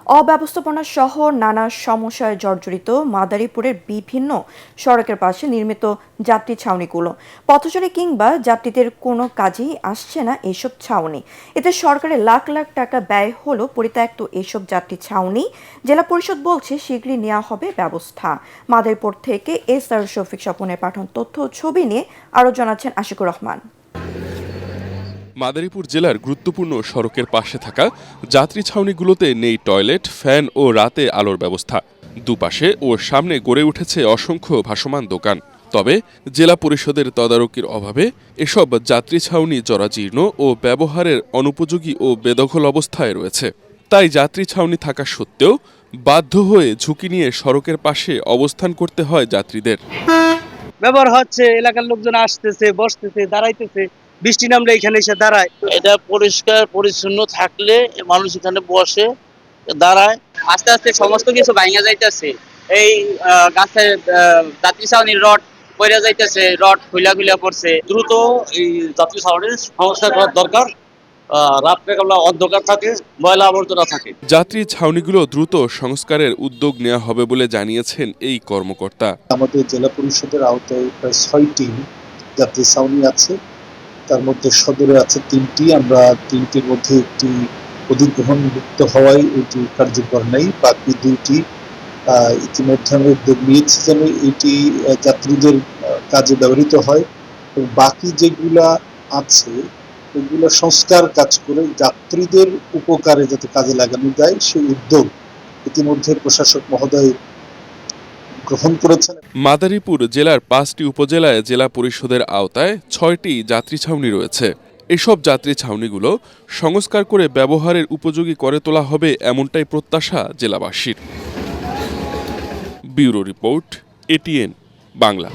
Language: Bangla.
অব্যবস্থাপনা সহ নানা সমস্যায় জর্জরিত মাদারীপুরের বিভিন্ন সড়কের পাশে নির্মিত যাত্রী ছাউনিগুলো পথচারী কিংবা যাত্রীদের কোনো কাজেই আসছে না এইসব ছাউনি। এতে সরকারের লাখ লাখ টাকা ব্যয় হলো পরিত্যক্ত এইসব যাত্রী ছাউনি। জেলা পরিষদ বলছে শীঘ্রই নেওয়া হবে ব্যবস্থা। মাদারীপুর থেকে SR শফিক স্বপনের পাঠানো তথ্য ছবি নিয়ে আরও জানাচ্ছেন আশিকুর রহমান। মাদারীপুর জেলার গুরুত্বপূর্ণ সড়কের পাশে থাকা যাত্রী ছাউনিগুলোতে নেই টয়লেট, ফ্যান ও রাতে আলোর ব্যবস্থা। দুপাশে ও সামনে গড়ে উঠেছে অসংখ্য ভাসমান দোকান। তবে জেলা পরিষদের তদারকির অভাবে এসব যাত্রী ছাউনি জরাজীর্ণ ও ব্যবহারের অনুপযোগী ও বেদখল অবস্থায় রয়েছে। তাই যাত্রী ছাউনি থাকা সত্ত্বেও বাধ্য হয়ে ঝুঁকি নিয়ে সড়কের পাশে অবস্থান করতে হয় যাত্রীদের। ব্যবহার হচ্ছে, এলাকার লোকজন আসতেছে, বসতেছে, দাঁড়াইতেছে, বৃষ্টি নামলে এখানে এসে দাঁড়ায়। এটা পরিষ্কার পরিচ্ছন্ন থাকলে মানুষ এখানে বসে, দাঁড়ায়। আস্তে আস্তে সমস্ত কিছু ভাঙা যাইতেছে। এই গাছের যাত্রী ছাউনির রড পড়ে যাইতেছে, রড খুলা পড়ছে। দ্রুত এই যাত্রী ছাউনির সংস্কার করার দরকার। রাত্রেবেলা অন্ধকার থাকে, ময়লা আবর্জনা থাকে। যাত্রী ছাউনিগুলো দ্রুত সংস্কারের উদ্যোগ নেওয়া হবে বলে জানিয়েছেন এই কর্মকর্তা। আমাদের জেলা পরিষদের আওতায় প্রায় 6টি যাত্রী ছাউনি আছে, তার মধ্যে সদরে আছে 3টি। আমরা 3টির মধ্যে একটি অধিগ্রহণভুক্ত হওয়ায় এটি কার্যকর নেই। বাকি 2টি ইতিমধ্যে আমরা উদ্যোগ নিয়েছি যেন এটি যাত্রীদের কাজে ব্যবহৃত হয়। এবং বাকি যেগুলা আছে এগুলো সংস্কার কাজ করে যাত্রীদের উপকারে যাতে কাজে লাগানো যায় সেই উদ্যোগ ইতিমধ্যে প্রশাসক মহোদয় গ্রহণ করেছেন। মাদারীপুর জেলার 5টি উপজেলায় জেলা পরিষদের আওতায় 6টি যাত্রী ছাউনি রয়েছে। এসব যাত্রী ছাউনিগুলো সংস্কার করে ব্যবহারের উপযোগী করে তোলা হবে, এমনটাই প্রত্যাশা জেলাবাসীর। Bureau report, ATN Bangla.